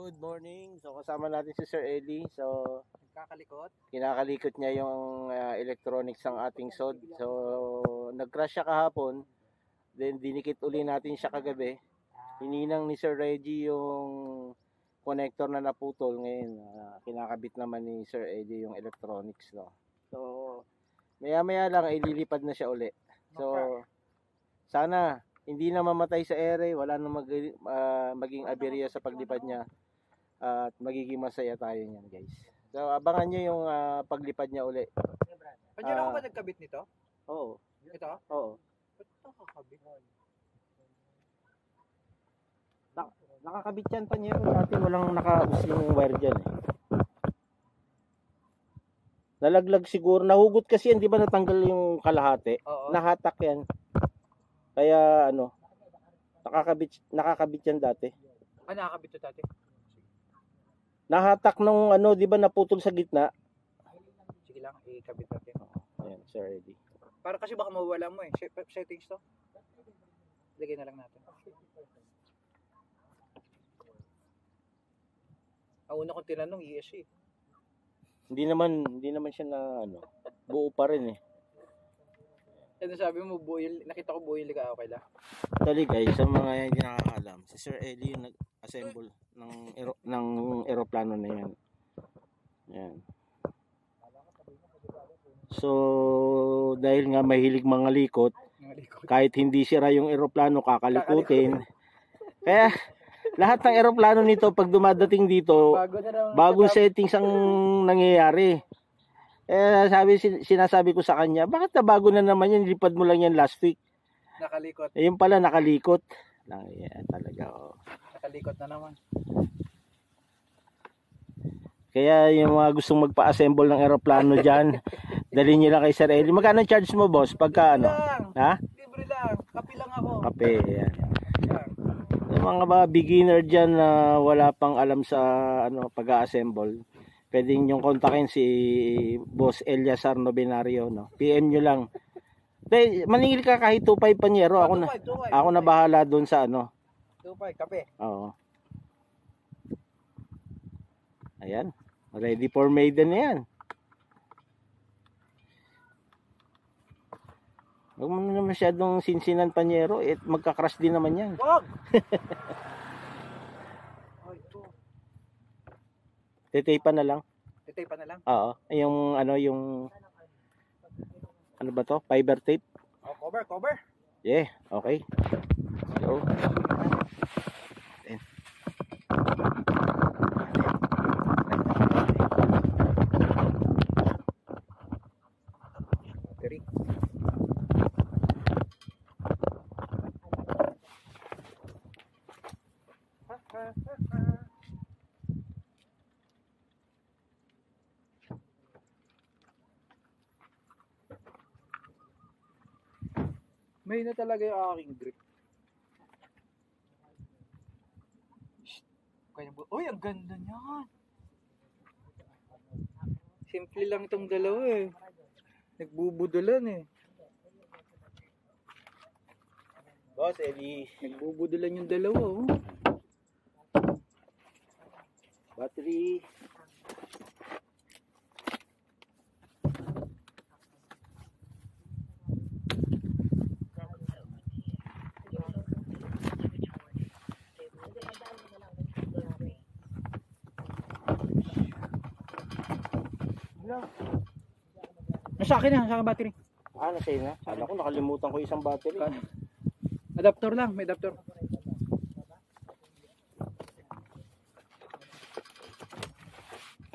Good morning. So kasama natin si Sir Eli. So Kinakalikot niya yung electronics ng ating sod. So nag-crash siya kahapon. Then dinikit uli natin siya kagabi. Hininang ni Sir Reggie yung connector na naputol. Ngayon kinakabit naman ni Sir Eli yung electronics. No? So maya-maya lang ililipad na siya uli. So sana hindi na mamatay sa ere, wala na maging aberya sa paglipad niya. At magiging masaya tayo niyan, guys. So abangan niyo yung paglipad niya uli. Pandiyan ako ba nagkabit nito? Oo. Ito? Oo. Ba't nakakabit? Nakakabit yan pa niya. Dati walang nakaabos yung wire dyan eh. Nalaglag siguro. Nahugot kasi yan, di ba natanggal yung kalahati? Oo. Nahatak yan. Kaya nakakabit yan dati. Nakakabit ito dati? Nahatak nung di ba naputol sa gitna? Sige lang, ikabit natin. Ayan, Sir Eddie. Para kasi baka mawala mo eh. Settings to. Lagay na lang natin. Una kong tinanong, ESC. Hindi naman siya na buo pa rin eh. Ano sabi mo, nakita ko buo yung liga, okay lang. Actually guys, sa mga hindi nakakaalam, si Sir Eli yung nag-assemble ng eroplano na yan. Yan. So, dahil nga mahilig mga likot, kahit hindi sira yung eroplano, kakalikutin. Kaya, lahat ng eroplano nito, pag dumadating dito, bagong settings ang nangyayari. Sinasabi ko sa kanya, bakit na bago na naman yan, lipad mo lang yan last week. Nakalikot. Yung pala nakalikot. Yan talaga. Oh. Nakalikot na naman. Kaya yung mga gustong magpa-assemble ng eroplano dyan, dalhin nyo lang kay Sir Eli. Magkano charge mo, boss? Pagka Ha? Libre lang. Kape lang ako. Kape, yan. Yung mga beginner dyan na wala pang alam sa pag-assemble, pwedeng yung kontakin si Boss Eliasar Novenario, no? PM nyo lang. Maningil ka kahit 2.5 panyero. Ako na bahala doon sa 2.5 kape. Oo. Ayan. Ready for maiden na yan. Huwag mo na masyadong sinsinan panyero. Magka-crash din naman yan. Wag! Titaypan na lang. Titaypan na lang? Oo. Yung ano ba to? Fiber tape? Oh, cover. Yeah, okay. So, battery. May na talaga yung aking grip. Uy, ang ganda niyan. Simple lang itong dalawa eh. Nagbubudulan eh. Boss Eli, Nagbubudulan yung dalawa oh. battery. Nasa akin na, sa battery. Nasa'yo na. Kala ko nakalimutan ko isang battery. Adapter lang, may adapter.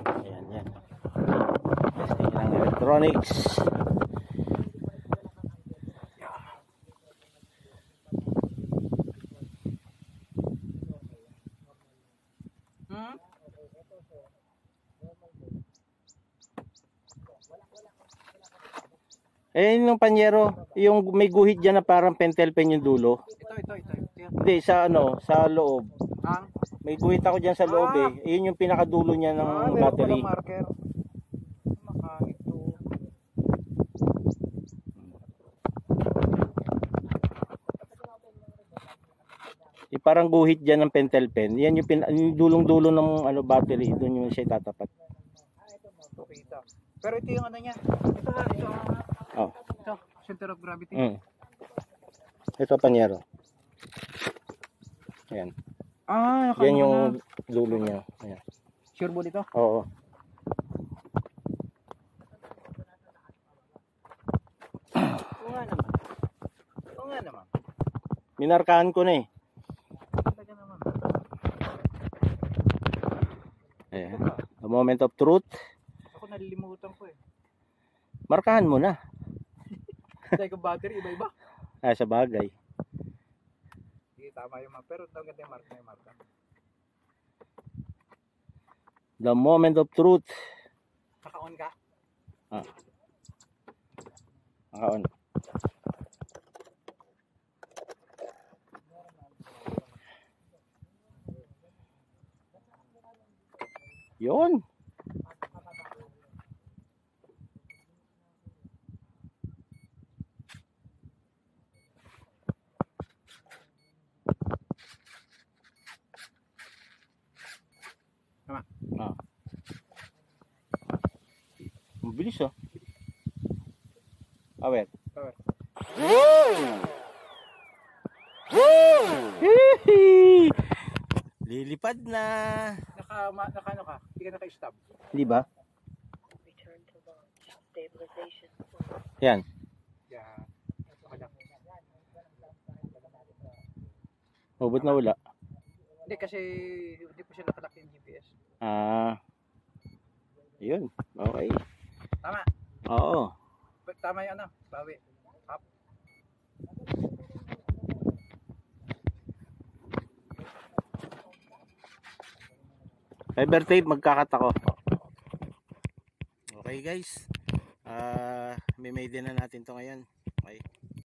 Ayan. Testing ng electronics. Yung panyero, yung may guhit dyan na parang pentel pen yung dulo. Ito. Hindi, sa loob. May guhit ako dyan sa loob eh. Yun yung pinakadulo niya ng battery. Marker. Makahit to. Yung parang guhit dyan ng pentel pen. Yan yung dulong-dulo ng ano, battery. Doon yung siya tatapat. Okay ito. Pero ito yung ano niya. Ito ha, ito. Oh. Ito, center of gravity. Ito panyero. Ayan. Ah, Yan yung dulo niya. Ayan. Sure mo dito? Oo. Oo nga naman. Oo nga naman. Minarkahan ko na eh. Talaga naman. Ayan. The moment of truth. Ako nalilimutan ko eh. Markahan mo na. Dahil yung battery, iba-iba. Sa bagay. Hindi tama yung mark. Pero ang ganda yung mark na yung marka. The moment of truth. Naka-on ka? Naka-on. Yun. Tama. Ang bilis oh. Awet. Power. Lilipad na. Naka ano ka? Hindi ka naka-stop. Di ba? Return to launch. Stabilization. Yan. Yan. Wala. Mabot na wala. Hindi kasi hindi po siya nakalak yung GPS. Yun. Okay. Tama. Oo. Tama yung ano. Bawi. Up. Fiber tape, magkakat ako. Okay guys. May din na natin to ngayon. Okay.